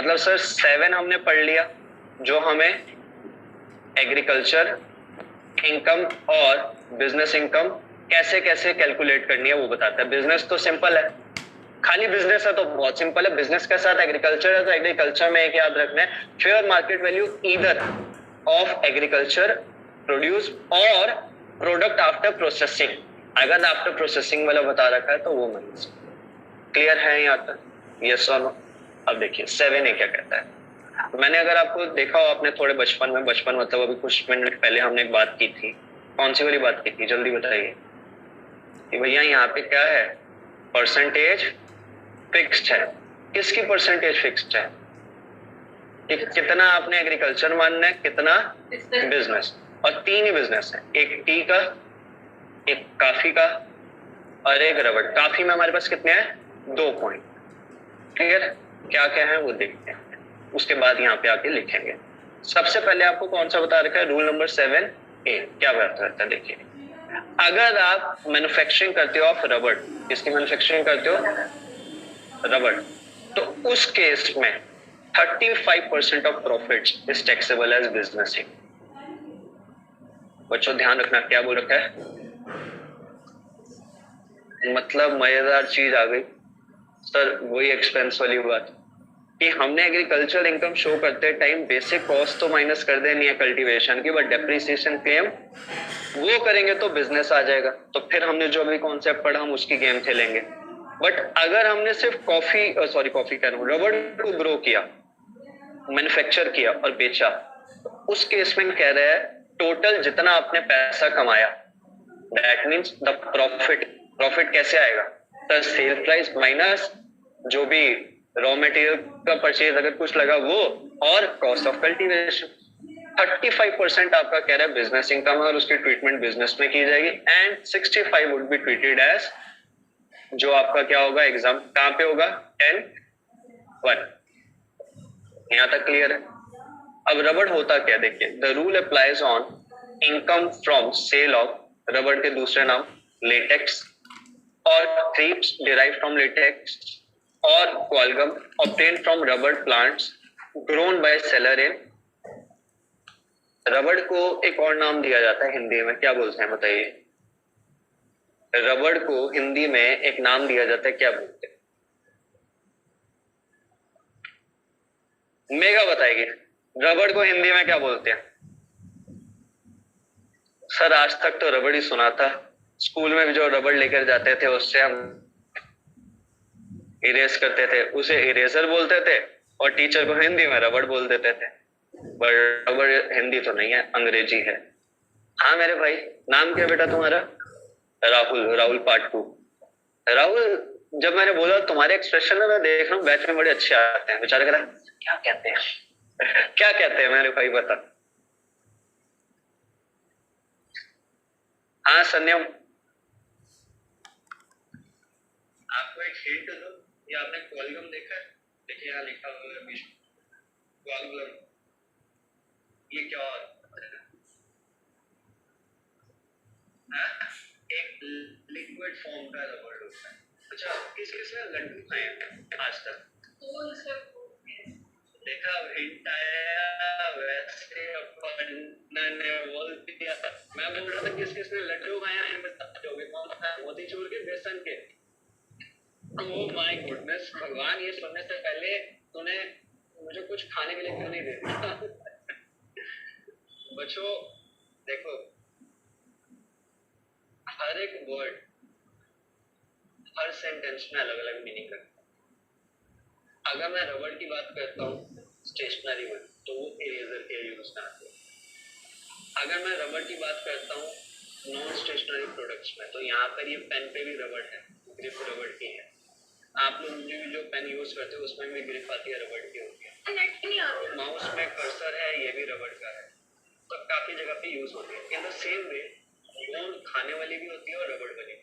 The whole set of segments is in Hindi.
मतलब सर 7 हमने पढ़ लिया जो हमें एग्रीकल्चर इनकम और बिजनेस इनकम कैसे कैसे कैलकुलेट करनी है वो बताता है। बिजनेस तो सिंपल है, खाली बिजनेस है तो बहुत सिंपल है। बिजनेस के साथ एग्रीकल्चर है तो एग्रीकल्चर में एक याद रखना है, fair market value either of agriculture produce और प्रोडक्ट आफ्टर प्रोसेसिंग। अगर आफ्टर प्रोसेसिंग वाला बता रखा है तो वो मतलब क्लियर है यहाँ तक, यस और नो। अब देखिए 7A क्या कहता है। मैंने अगर आपको देखा हो आपने थोड़े बचपन मतलब अभी कुछ मिनट पहले हमने एक बात की थी, कौन सी वाली बात की थी जल्दी बताइए। कि भैया यहाँ पे क्या है, परसेंटेज फिक्स्ड है। किसकी परसेंटेज फिक्स्ड है? कितना आपने एग्रीकल्चर मानना है, कितना बिजनेस। और 3 ही बिजनेस है, एक टी का, एक कॉफी का और एक रबड़। कॉफी में हमारे पास कितने हैं? 2 पॉइंट। क्लियर? क्या क्या है वो देखते हैं, उसके बाद यहाँ पे आके लिखेंगे। सबसे पहले आपको कौन सा बता रखा है, रूल नंबर 7A क्या बता रखा है। देखिए अगर आप मैन्युफैक्चरिंग करते हो ऑफ रबड़, किसकी मैन्युफैक्चरिंग करते हो? रबड़, तो उस केस में 35% of profits is taxable as business. बच्चों ध्यान रखना क्या बोल रखा है, मतलब मजेदार चीज आ गई सर, वही एक्सपेंस वाली बात कि हमने एग्रीकल्चर इनकम शो करते टाइम बेसिक कॉस्ट तो माइनस कर देनी है कल्टीवेशन की, बट डेप्रिसिएशन क्लेम वो करेंगे तो बिजनेस आ जाएगा। तो फिर हमने जो अभी कॉन्सेप्ट पढ़ा हम उसकी गेम खेलेंगे। बट अगर हमने सिर्फ कॉफी कह रहा हूँ, रबड़ को ग्रो किया, मैन्युफैक्चर किया और बेचा, उस केस में कह रहा है टोटल जितना आपने पैसा कमाया, दैट मीन्स द प्रॉफिट कैसे आएगा, द सेल प्राइस माइनस जो भी रॉ मटेरियल का परचेज अगर कुछ लगा वो, और कॉस्ट ऑफ कल्टीवेशन। 35% आपका कह रहा है बिजनेस इनकम और उसकी ट्रीटमेंट बिजनेस में की जाएगी, and 65 would be treated as जो आपका क्या होगा, एग्जाम कहां पे होगा, 10(1). यहां तक क्लियर है। अब रबड़ होता क्या, देखिए the rule applies on income from sale of रबड़ के दूसरे नाम लेटेक्स और थ्रिप्स डिराइव फ्रॉम लेटेक्स और क्वालगम obtained from rubber plants grown by seller in। रबड़ को एक और नाम दिया जाता है हिंदी में, क्या बोलते हैं बताइए? रबड़ को हिंदी में एक नाम दिया जाता है, क्या बोलते हैं? मेगा बताएगी रबड़ को हिंदी में क्या बोलते हैं? सर आज तक तो रबड़ ही सुना था, स्कूल में भी जो रबड़ लेकर जाते थे उससे हम इरेज करते थे, उसे इरेजर बोलते थे, और टीचर को हिंदी में रबड़ बोल देते थे। रबड़ हिंदी तो नहीं है, अंग्रेजी है। हाँ मेरे भाई, नाम क्या बेटा तुम्हारा? राहुल पार्ट 2। राहुल, जब मैंने बोला तुम्हारे एक्सप्रेशन में मैं देख रहा हूँ बैच में बड़े अच्छे आते हैं, बेचारा कह रहा क्या कहते हैं क्या कहते हैं मेरे भाई बता। हाँ सन्यम, आपको एक हिंट दो, ये आपने क्वालगम देखा है? देखिए यहाँ लिखा हुआ है क्वालगम, ये क्या है? एक लिक्विड फॉर्म का रबड़ होता है। अच्छा किसने लड्डू खाए आज तक? देखा हिंट आया, वैसे अपन ने बोल दिया। मैं बोल रहा था किसने लड्डू खाया है, बताओगे कौन सा? मोतीचूर के, बेसन के? ओह माय गुडनेस भगवान, ये सुनने से पहले तूने मुझे कुछ खाने के लिए क्यों नहीं दे दिया? बच्चों देखो, हर एक वर्ड हर सेंटेंस में अलग अलग मीनिंग रखता है। अगर मैं रबड़ की बात करता हूँ स्टेशनरी में तो वो इरेजर के यूज में आते हैं। अगर मैं रबड़ की बात करता हूँ नॉन स्टेशनरी प्रोडक्ट्स में तो यहाँ पर ये पेन पे भी रबड़ है, ग्रिप रबड़ की है। आप लोग जो पेन यूज करते हो उसमें भी ग्रिप आती है, रबड़ की होती है। माउस में कर्सर है, ये भी रबड़ का है। तो काफी जगह पे यूज होती है। In the same way bone खाने वाली भी होती है और रबड़ वाली।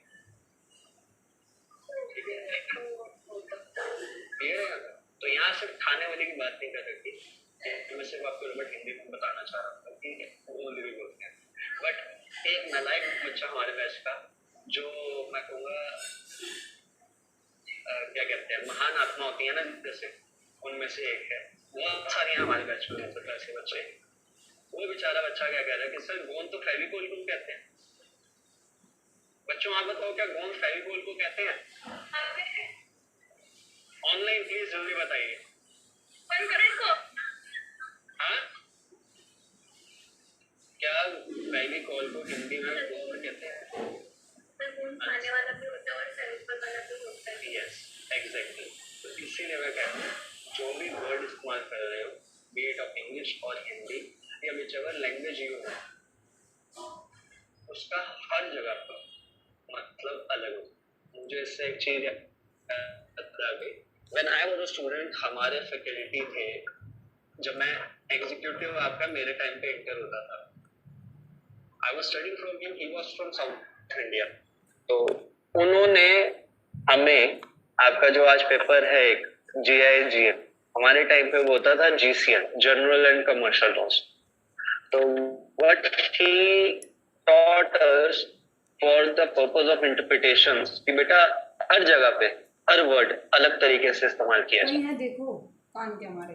तो यहाँ सिर्फ खाने वाली की बात नहीं कर सकती, तो मैं सिर्फ आपको रबड़ हिंदी में बताना चाह रहा था कि वो भी बोलते हैं। बट एक नालायक बच्चा हमारे बैच का, जो मैं कहूँगा क्या कहते हैं महान आत्मा होती है ना, जैसे उनमें से एक है, बहुत सारे हमारे बैच में मतलब ऐसे बच्चे। वो बेचारा बच्चा क्या कह रहा है कि सर गोंद तो फेविकोल को कहते हैं। बच्चों आप बताओ क्या गोंद फेविकोल को कहते हैं? ऑनलाइन प्लीज जल्दी बताइए। हाँ, क्या फेविकोल को हिंदी में गोंद कहते हैं? खाने वाला भी होता है और फेविकोल वाला भी होता है। Yes exactly. तो इसीलिए मैं कहता हूँ जो भी वर्ड इस्तेमाल कर रहे हो, बी इट ऑफ इंग्लिश और हिंदी या विचएवर लैंग्वेज यू हो, उसका हर जगह पर मतलब अलग हो। मुझे इससे एक चीज याद आ गई। When I was a student, हमारे फैकल्टी थे, जब मैं एग्जीक्यूटिव आपका मेरे टाइम पे इंटर होता था, I was studying from him, he was from south India. तो उन्होंने हमें, आपका जो आज पेपर है एक GI GL, हमारे टाइम पे वो होता था GCL, general and commercial loss. तो what he taught us for the purpose of interpretation कि बेटा हर जगह पे हर वर्ड अलग तरीके से इस्तेमाल किया जाए। देखो कान के हमारे,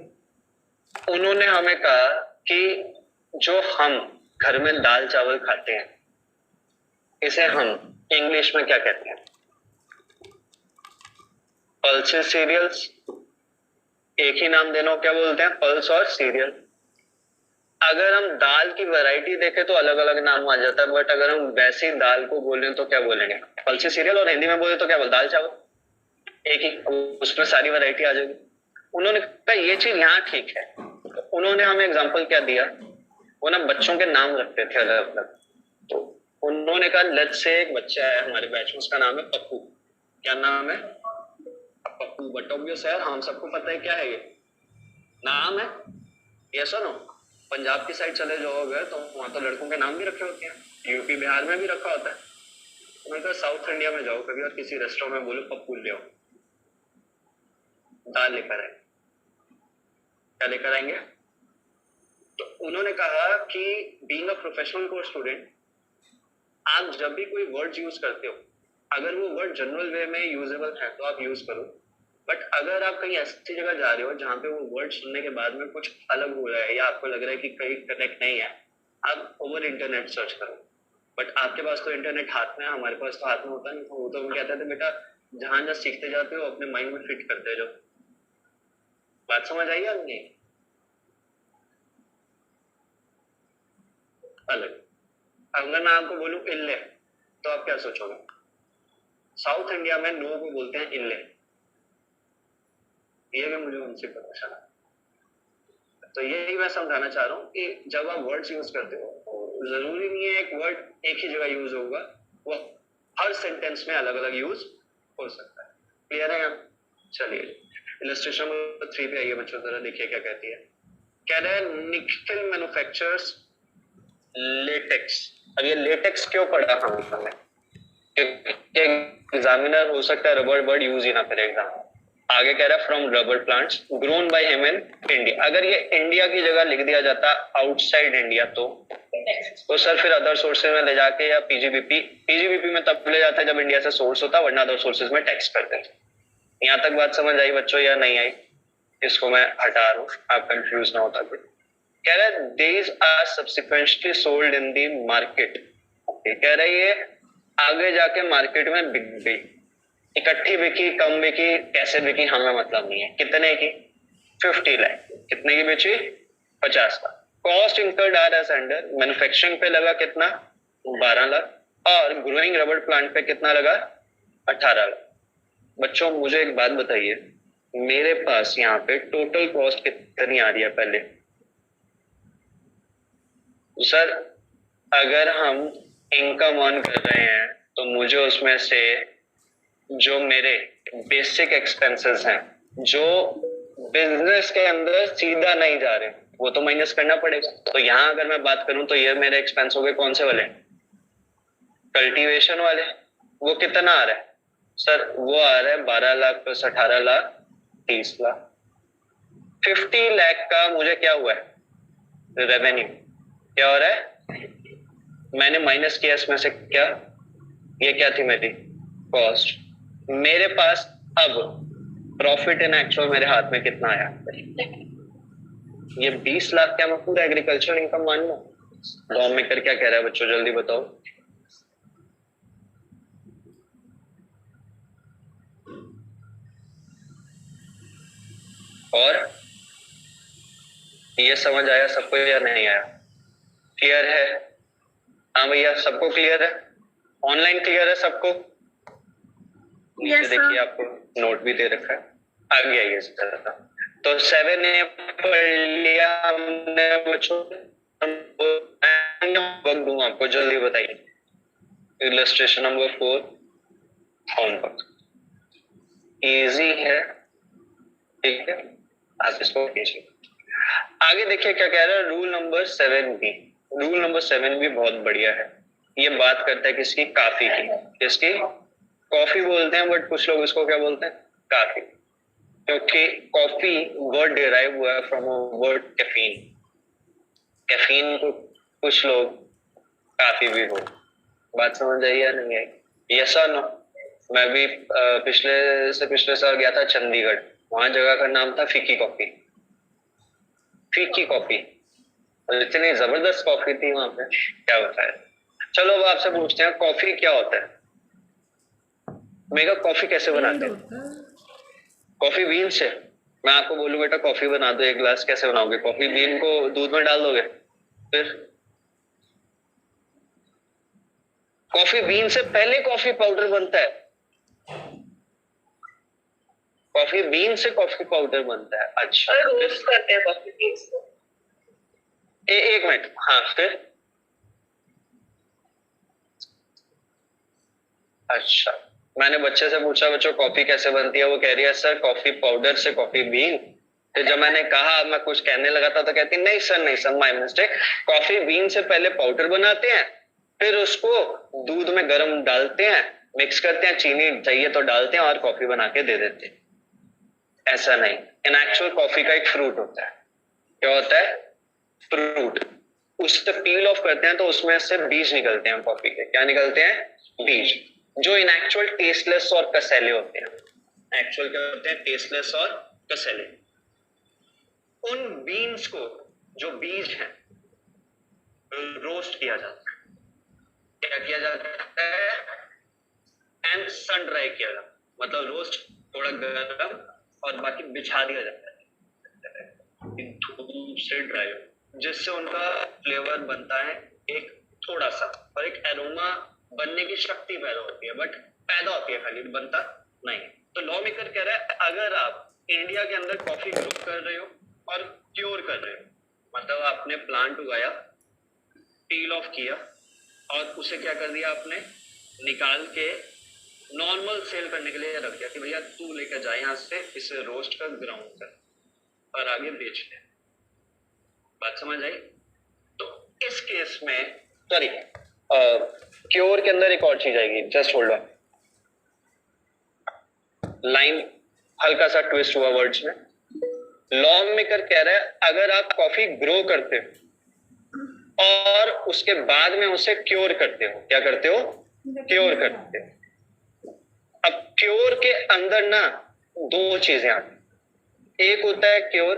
उन्होंने हमें कहा कि जो हम घर में दाल चावल खाते हैं, इसे हम इंग्लिश में क्या कहते हैं? Pulses cereals. एक ही नाम देना, क्या बोलते हैं? पल्स और सीरियल। अगर हम दाल की वैरायटी देखें तो अलग अलग नाम आ जाता है, बट अगर हम वैसी दाल को बोलें तो क्या बोलेंगे? Pulses serial. और हिंदी में बोले तो क्या बोल? दाल चावल। एक ही, उसमें सारी वैरायटी आ जाएगी। उन्होंने कहा ये चीज यहाँ ठीक है। तो उन्होंने हमें एग्जाम्पल क्या दिया, वो ना बच्चों के नाम रखते थे अलग अलग। तो उन्होंने कहा लेट्स से एक बच्चा है हमारे बैच में, उसका नाम है पप्पू। क्या नाम है? पप्पू। बट ऑब्वियस है, हम सबको पता है क्या है ये नाम है। ये सुनो, पंजाब की साइड चले जाओगे तो वहां तो लड़कों के नाम भी रखे होते हैं, यूपी बिहार में भी रखा होता है। उन्होंने कहा साउथ इंडिया में जाओ कभी और किसी रेस्टोरेंट में बोलो पप्पू ले आओ, दाल लेकर आए। क्या लेकर आएंगे? तो उन्होंने कहा कि being a professional course student, आप जब भी कोई वर्ड यूज करते हो, अगर वो वर्ड जनरल वे में यूजेबल है तो आप यूज करो, बट अगर आप कहीं ऐसी जगह जा रहे हो जहां पे वो वर्ड सुनने के बाद में कुछ अलग हो रहा है या आपको लग रहा है कि कहीं कनेक्ट नहीं है, आप ओवर इंटरनेट सर्च करो। बट आपके पास तो इंटरनेट हाथ में है, हमारे पास तो हाथ में होता नहीं। वो तो हम कहते थे बेटा जहां जहां सीखते जाते हो अपने माइंड में फिट करते जाओ। बात समझ आई आपने? अलग। अगर मैं आपको बोलूं इल्ले, तो आप क्या सोचोगे? साउथ इंडिया में नो को बोलते हैं इल्ले, ये भी मुझे उनसे पता चला। तो यही मैं समझाना चाह रहा हूँ कि जब आप वर्ड्स यूज करते हो तो जरूरी नहीं है एक वर्ड एक ही जगह यूज होगा, वो हर सेंटेंस में अलग अलग यूज हो सकता है। क्लियर है? चलिए इलस्ट्रेशन नंबर 3 पे आइए बच्चों, जरा देखिए क्या कहती है। कह रहा है निकल मैन्युफैक्चरर्स लेटेक्स। अब ये लेटेक्स क्यों पढ़ा हमने? क्योंकि एग्जामिनर हो सकता है रबर वर्ड यूज ही ना करे एग्जाम। आगे कह रहा है from rubber plants grown by him in India. अगर ये इंडिया की जगह लिख दिया जाता आउटसाइड इंडिया तो सर फिर अदर सोर्सेज में ले जाके या पीजीबीपी में तब ले जाता है जब इंडिया से सोर्स होता, वरना अदर सोर्सेज में टैक्स करते हैं। यहाँ तक बात समझ आई बच्चों या नहीं आई? इसको मैं हटा रहा हूँ, आप कंफ्यूज ना होता। कह रहा है these are subsequently sold in the market। कह रहा है ये आगे जाके मार्केट में बिक गई, इकट्ठी बिकी, कम बिकी, कैसे बिकी हमें मतलब नहीं है। कितने की? 50 लाख। कितने की बेची? 50 lakh. Cost incurred are as under, manufacturing पे लगा कितना? 12 लाख। और ग्रोइंग रबर प्लांट पे कितना लगा? 18 लाख। बच्चों मुझे एक बात बताइए, मेरे पास यहाँ पे टोटल कॉस्ट कितनी आ रही है पहले? सर अगर हम इनकम अर्न कर रहे हैं तो मुझे उसमें से जो मेरे बेसिक एक्सपेंसेस हैं जो बिजनेस के अंदर सीधा नहीं जा रहे, वो तो माइनस करना पड़ेगा। तो यहाँ अगर मैं बात करूं तो ये मेरे एक्सपेंस हो गए कौन से वाले? कल्टीवेशन वाले। वो कितना आ रहा है सर? वो आ रहा है 12 लाख प्लस 18 लाख 30 लाख। 50 लाख का मुझे क्या हुआ है? रेवेन्यू। क्या हो रहा है? मैंने माइनस किया इसमें से क्या? ये क्या थी मेरी कॉस्ट। मेरे पास अब प्रॉफिट इन एक्चुअल मेरे हाथ में कितना आया? ये 20 लाख क्या मैं पूरा एग्रीकल्चर इनकम मान लूं? लॉ मेकर क्या कह रहा है बच्चों, जल्दी बताओ। और ये समझ आया सबको या नहीं आया? क्लियर है? हाँ भैया, सबको क्लियर है? ऑनलाइन क्लियर है सबको? नीचे देखिए, आपको नोट भी दे रखा है, आगे आइए जरा। तो 7A पढ़ लिया हमने बच्चों। वक्त दूं आपको, जल्दी बताइए। इलस्ट्रेशन नंबर 4 होमवर्क इजी है, ठीक है, आप इसको कीजिए। आगे देखिए क्या कह रहा है, rule number 7B। Rule number 7B बहुत बढ़िया है। ये बात करता है किसकी? काफी की। किसकी? कॉफी बोलते हैं, बट कुछ लोग इसको क्या बोलते हैं? काफी, क्योंकि कॉफी वर्ड डिराइव हुआ है फ्रॉम वर्ड कैफीन। कैफीन को कुछ लोग काफी भी हो। बात समझ आई या नहीं आई? यस और नो? मैं भी पिछले साल गया था चंडीगढ़, वहां जगह का नाम था फीकी कॉफी। फीकी कॉफी, इतनी जबरदस्त कॉफी थी वहां पे, क्या बताया। चलो अब आपसे पूछते हैं, कॉफी क्या होता है? मेगा कॉफी कैसे बनाते हैं? कॉफी बीन से। मैं आपको बोलूं बेटा कॉफी बना दो एक गिलास, कैसे बनाओगे? कॉफी बीन को दूध में डाल दोगे? फिर कॉफी बीन से पहले कॉफी पाउडर बनता है। कॉफी बीन से कॉफी पाउडर बनता है। अच्छा, रोस्ट करते हैं कॉफी बीन से। एक मिनट, हाँ फिर? अच्छा, मैंने बच्चे से पूछा बच्चों कॉफी कैसे बनती है, वो कह रही है सर कॉफी पाउडर से कॉफी बीन। तो जब मैंने कहा, मैं कुछ कहने लगा था तो कहती नहीं sir my mistake, coffee bean से पहले पाउडर बनाते हैं, फिर उसको दूध में गर्म डालते हैं, मिक्स करते हैं, चीनी चाहिए तो डालते हैं और कॉफी बना के दे देते हैं। ऐसा नहीं, इन एक्चुअल कॉफी का एक फ्रूट होता है। क्या होता है? फ्रूट। उससे पील ऑफ करते हैं तो उसमें से बीज निकलते हैं कॉफी के। क्या निकलते हैं? बीज, जो इन एक्चुअल टेस्टलेस और कसैले होते हैं। एक्चुअल क्या होते हैं? टेस्टलेस और कसैले। उन बीन्स को, जो बीज हैं, रोस्ट किया जाता है। क्या किया जाता है? एंड सन ड्राई किया जाता है, मतलब रोस्ट थोड़ा गर्म और बाकी बिछा दिया जाता है धूप से ड्राई हो, जिससे उनका फ्लेवर बनता है एक थोड़ा सा, और एक एरोमा बनने की शक्ति पैदा होती है, बट पैदा होती है, खाली बनता नहीं। तो लॉ मेकर कह रहा है अगर आप इंडिया के अंदर कॉफी ग्रो कर रहे हो और क्योर कर रहे हो, मतलब आपने प्लांट उगाया, पील ऑफ किया और उसे क्या कर दिया आपने, निकाल के नॉर्मल सेल करने के लिए रख दिया कि भैया तू लेकर जा यहाँ से, इसे रोस्ट कर, ग्राउंड कर और आगे बेच दे। बात समझ आई? तो इस केस में सॉरी, क्योर के अंदर एक और चीज आएगी, जस्ट होल्ड ऑन। लाइन हल्का सा ट्विस्ट हुआ वर्ड्स में। लॉ मेकर कह रहा है अगर आप कॉफी ग्रो करते हो और उसके बाद में उसे क्योर करते हो, क्या करते हो? क्योर करते हो। अब क्योर के अंदर ना दो चीजें आती। एक होता है क्योर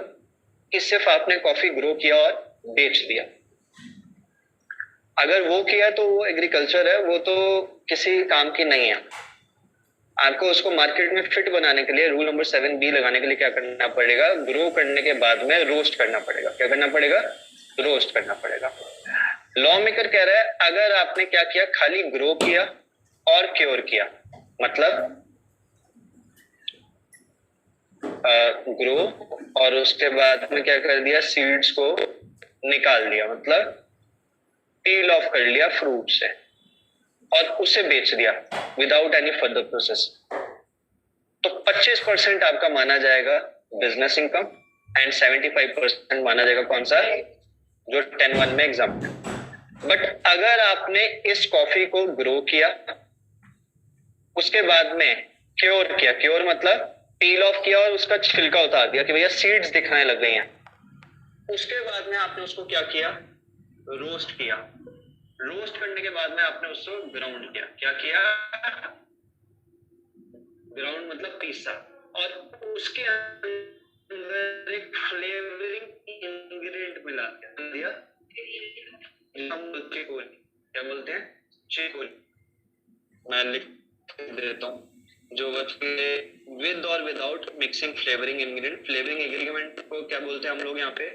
कि सिर्फ आपने कॉफी ग्रो किया और बेच दिया। अगर वो किया तो वो एग्रीकल्चर है, वो तो किसी काम की नहीं है। आपको उसको मार्केट में फिट बनाने के लिए, रूल नंबर 7B लगाने के लिए क्या करना पड़ेगा? ग्रो करने के बाद में रोस्ट करना पड़ेगा। क्या करना पड़ेगा? रोस्ट करना पड़ेगा। लॉ मेकर कह रहा है अगर आपने क्या किया, खाली ग्रो किया और क्योर किया, मतलब ग्रो और उसके बाद में क्या कर दिया, सीड्स को निकाल दिया, मतलब पील ऑफ कर लिया फ्रूट से और उसे बेच दिया विदाउट एनी फर्दर प्रोसेस, तो 25% आपका माना जाएगा बिजनेस इनकम एंड 75% माना जाएगा कौन सा, जो 10(1) में एग्जाम है। बट अगर आपने इस कॉफी को ग्रो किया, उसके बाद में क्योर किया, क्योर मतलब पील ऑफ किया और उसका छिलका उतार दिया कि भैया सीड्स दिखने लग गई हैं, उसके बाद में आपने उसको क्या किया, रोस्ट किया। रोस्ट करने के बाद में आपने उसको ग्राउंड किया। क्या किया? ग्राउंड मतलब पीसा। और उसके अंदर एक फ्लेवरिंग इंग्रेडिएंट मिला दिया, हम चिकोली, क्या बोलते हैं, चिकोली। मैं लिख देता हूँ, जो बच्चे विद और without mixing flavouring ingredient, flavouring ingredient को क्या बोलते हैं हम लोग यहाँ पे,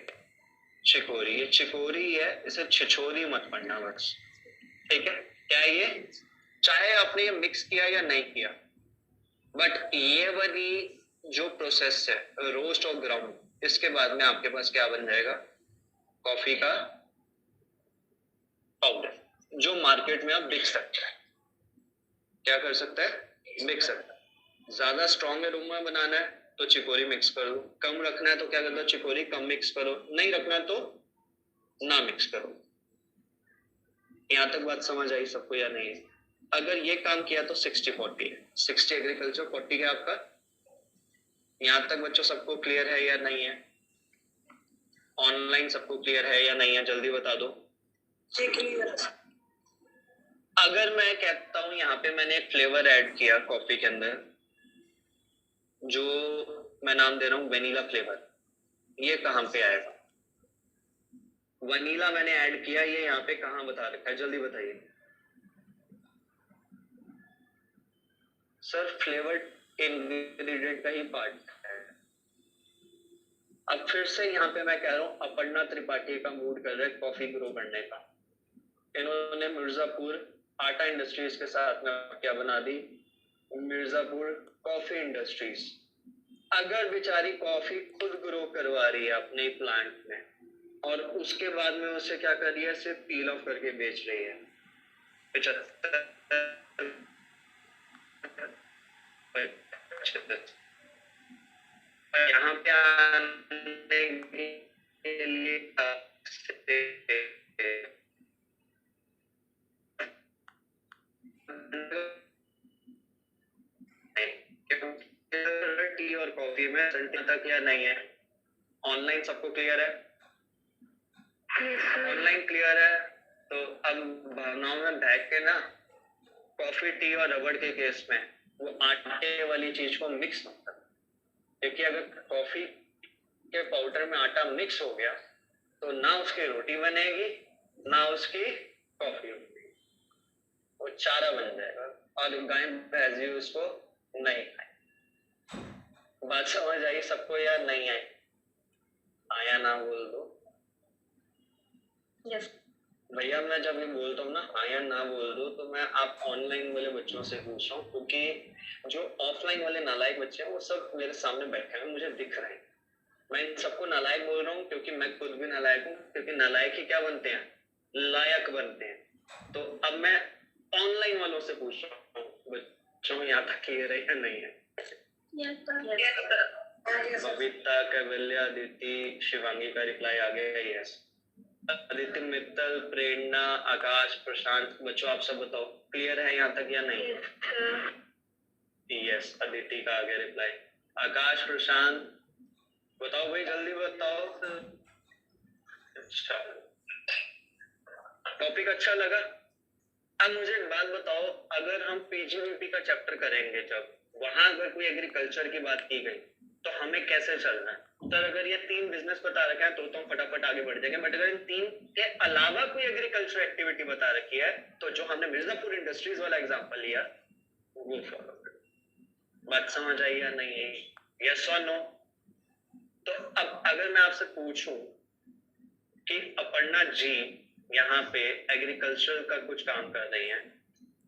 चिकोरी। ये चिकोरी है, इसे छिछोरी मत पढ़ना बस, ठीक है। क्या ये, चाहे आपने ये मिक्स किया या नहीं किया, बट ये वाली जो प्रोसेस है रोस्ट और ग्राउंड, इसके बाद में आपके पास क्या बन जाएगा, कॉफी का पाउडर, जो मार्केट में आप बिक सकता है। क्या कर सकता है, बिक सकता है। ज्यादा स्ट्रॉन्ग अरोमा बनाना है तो चिकोरी मिक्स कर दो, कम रखना है तो क्या कर दो, चिकोरी कम मिक्स करो, नहीं रखना तो ना मिक्स करो। यहाँ तक बात समझ आई सबको या नहीं? अगर ये काम किया तो 60-40 है, 60 एग्रीकल्चर 40 है आपका। यहाँ तक बच्चों सबको क्लियर है या नहीं है? ऑनलाइन सबको क्लियर है या नहीं है, जल्दी बता दो। अगर मैं कहता हूँ यहाँ पे मैंने एक फ्लेवर ऐड किया कॉफी के अंदर, जो मैं नाम दे रहा हूँ वेनिला फ्लेवर, ये कहाँ पे आएगा? वनीला मैंने ऐड किया, ये यहाँ पे कहाँ बता रखा है, जल्दी बताइए सर। फ्लेवर्ड इंग्रेडिएंट का ही पार्ट है। अब फिर से यहाँ पे मैं कह रहा हूँ, अपर्णा त्रिपाठी का मूड कर रहा है कॉफी ग्रो करने का। इन्होंने मिर्जापुर आटा इंडस्ट्रीज के साथ में क्या बना दी, मिर्जापुर कॉफी इंडस्ट्रीज। अगर बेचारी कॉफी खुद ग्रो करवा रही है अपने प्लांट में, और उसके बाद में उसे क्या कर रही है, सिर्फ पील ऑफ करके बेच रही है, 75 यहाँ पे आने के लिए टी और कॉफी में तक या नहीं है? ऑनलाइन सबको क्लियर है? ऑनलाइन क्लियर है तो अब भावनाओं में बहक के ना, कॉफी टी और रबड़ के केस में वो आटे वाली चीज को मिक्स मत करना, क्योंकि अगर कॉफी के पाउडर में आटा मिक्स हो गया तो ना उसकी रोटी बनेगी ना उसकी कॉफी होगी, वो चारा बन जाएगा और गाय भैंस भी उसको नहीं खाए। बात समझ आई सबको या नहीं आई? आया ना बोल दो। यस भैया मैं जब ये बोलता हूँ ना हाँ या ना बोल दो, तो मैं आप ऑनलाइन वाले बच्चों से पूछ रहा हूँ, क्योंकि जो ऑफलाइन वाले नालायक बच्चे हैं वो सब मेरे सामने बैठे हैं, मुझे दिख रहे हैं। मैं इन सबको नालायक बोल रहा हूँ क्योंकि मैं खुद भी नालायक हूँ, क्योंकि नालायक ही क्या बनते हैं, लायक बनते हैं। तो अब मैं ऑनलाइन वालों से पूछ रहा हूँ बच्चों, यहाँ तक क्लियर है या नहीं है? बबीता, कैवल्या, अदिति, शिवांगी का रिप्लाई आ गया यस। अदिति, मित्तल, प्रेरणा, आकाश, प्रशांत, बच्चों आप सब बताओ क्लियर है यहाँ तक या नहीं? यस, अदिति का आ गया रिप्लाई। आकाश, प्रशांत बताओ भाई, जल्दी बताओ। अच्छा, टॉपिक अच्छा लगा? अब मुझे एक बात बताओ, अगर हम पीजीवीपी का चैप्टर करेंगे, जब वहां अगर कोई एग्रीकल्चर की बात की गई तो हमें कैसे चलना है? तो अगर ये 3 बिजनेस बता रखे हैं तो हम फटाफट आगे बढ़ जाएंगे, बट अगर इन 3 के अलावा कोई एग्रीकल्चर एक्टिविटी बता रखी है तो जो हमने मिर्जापुर इंडस्ट्रीज वाला एग्जांपल लिया वो फॉलो करो। बात समझ आई या नहीं आई? यस और नो? तो अब अगर मैं आपसे पूछूं कि अपर्णा जी यहाँ पे एग्रीकल्चर का कुछ काम कर रही हैं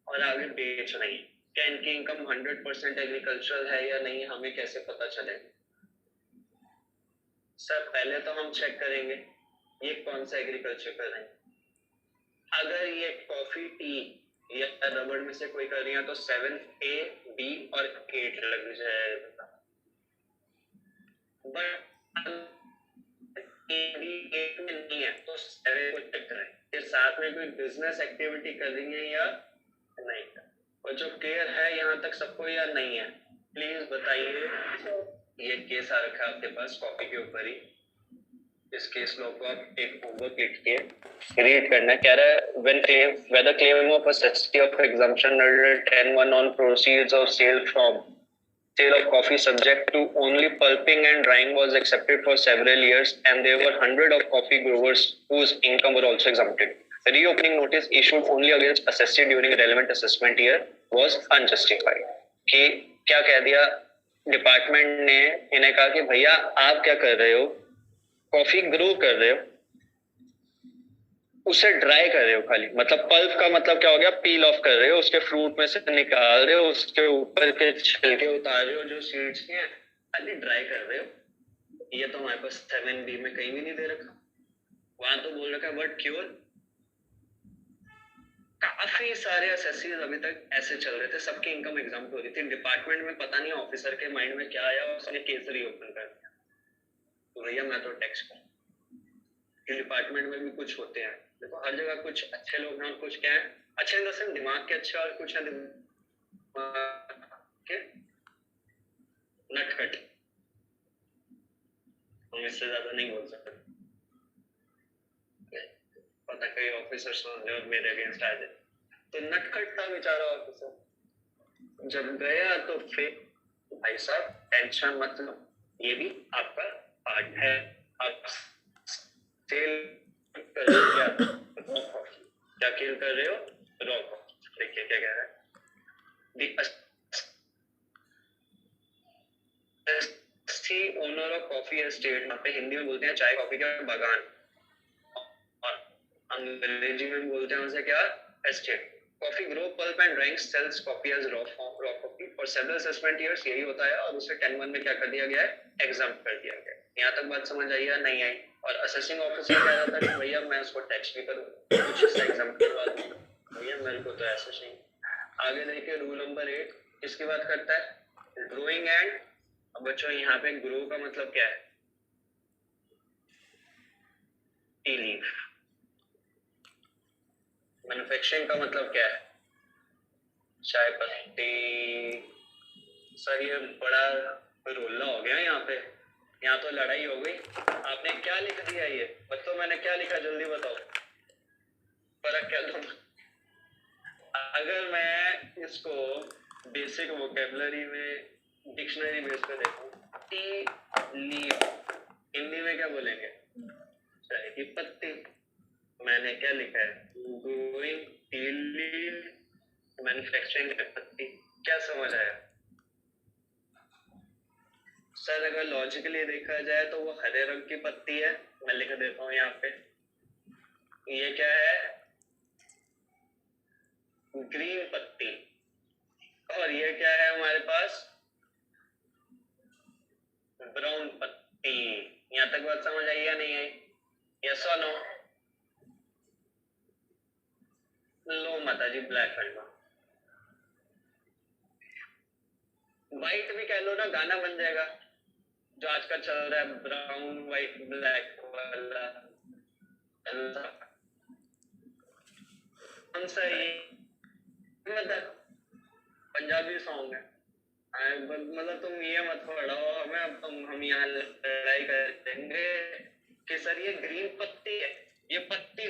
और आगे बेच रही हैं, क्या इनकी इनकम 100% एग्रीकल्चर है या नहीं, हमें कैसे पता चलेगा? सर पहले तो हम चेक करेंगे ये कौन सा एग्रीकल्चर कर रहे हैं। अगर ये कॉफी, टी या रबड़ में से कोई कर रही है तो 7A, B और 8 लग जाएगा। बट एक में नहीं है तो 7 को चेक करें ये साथ में कोई बिजनेस एक्टिविटी कर रही है या नहीं। और जो क्लियर है यहाँ तक सबको या नहीं है, प्लीज बताइए। ये केस आ रखा है आपके पास कॉपी के ऊपर ही, इस केस लॉ को आप एक होमवर्क लिख के रीड करना। कह रहा है when claim whether claim of a certificate of exemption under 10(1) on proceeds of sale from sale of coffee subject to only pulping and drying was accepted for several years, and there were hundreds of coffee growers whose income were also exempted. The reopening notice issued only against assessee during relevant assessment year was unjustified. कि क्या कह दिया डिपार्टमेंट ने, इन्हें कहा कि भैया आप क्या कर रहे हो, कॉफी ग्रो कर रहे हो, उसे ड्राई कर रहे हो खाली, मतलब पल्प का मतलब क्या हो गया, पील ऑफ कर रहे हो, उसके फ्रूट में से निकाल रहे हो, उसके ऊपर के छिलके उतार रहे हो जो सीड्स के हैं, खाली ड्राई कर रहे हो। ये तो हमारे पास 7B में कहीं भी नहीं दे रखा, वहां तो बोल रखा है वर्ड क्योर। काफी सारे असेसीज अभी तक ऐसे चल रहे थे, सबकी इनकम एग्जाम हो रही थी, डिपार्टमेंट में पता नहीं ऑफिसर के माइंड में क्या आया, उसने केस रीओपन कर दिया। तो भैया मैं तो टैक्स कर, डिपार्टमेंट में भी कुछ होते हैं, देखो हर जगह कुछ अच्छे लोग हैं और कुछ क्या है, अच्छे इन द सेंस दिमाग के अच्छे, और कुछ है दिमाग के नटखट। हम इससे ज्यादा नहीं बोल सकते, पता कहीं ऑफिसर सुन ले और मेरे अगेंस्ट आ जाए। तो नटखट था बेचारा ऑफिसर, जब गया तो फिर भाई साहब टेंशन मत लो, ये भी आपका पार्ट है, आप सेल कर रहे हो, क्या किल कर रहे हो, रॉ कॉफी। देखिए क्या कह रहा है, ओनर ऑफ कॉफी एस्टेट, यहाँ पे हिंदी में बोलते हैं चाय कॉफी का बागान, और अंग्रेजी में बोलते हैं उसे क्या, estate. Coffee grow pulp and drying sells coffee as raw coffee for several assessment years, यही होता है, और उसे 10(1) में क्या कर दिया गया है, एग्जाम्प्ट कर दिया गया। यहाँ तक बात समझ आई या नहीं आई? और असेसिंग ऑफिसर कह रहा था कि भैया मैं उसको टैक्स भी करूंगा, कुछ हिस्सा एग्जाम्प्ट करवा दूंगा, भैया मेरे को तो ऐसा नहीं। आगे देखिए रूल नंबर 8 किसकी बात करता है, ग्रोइंग एंड। अब बच्चों यहाँ पे ग्रो का मतलब क्या है, टी लीफ। मैन्युफैक्चरिंग का मतलब क्या है, चाय पत्ती। सर ये बड़ा रोला हो गया यहाँ पे, यहाँ तो लड़ाई हो गई। आपने क्या लिख दिया, ये बच्चों मैंने क्या लिखा, जल्दी बताओ, फर्क क्या तुम। अगर मैं इसको बेसिक वोकेबलरी में डिक्शनरी बेस पे देखूं, टी लीफ हिंदी में क्या बोलेंगे, चाय की पत्ती। मैंने क्या लिखा है, ग्रोइंग टी लीफ मैन्युफैक्चरिंग पत्ती। क्या समझ आया सर? अगर लॉजिकली देखा जाए तो वो हरे रंग की पत्ती है, मैं लिख देता हूँ यहाँ पे, ये क्या है, ग्रीन पत्ती, और ये क्या है हमारे पास, ब्राउन पत्ती। यहाँ तक बात समझ आई या नहीं आई, यस और नो? लो माता जी, ब्लैक हलवा, व्हाइट भी कह लो ना, गाना बन जाएगा जो आजकल चल रहा है, ब्राउन व्हाइट ब्लैक वाला। कौन सा ये मतलब पंजाबी सॉन्ग है, मतलब तुम ये मत पढ़ाओ हमें, अब हम यहाँ लड़ाई कर देंगे कि सर ये ग्रीन पत्ती है, ये पत्ती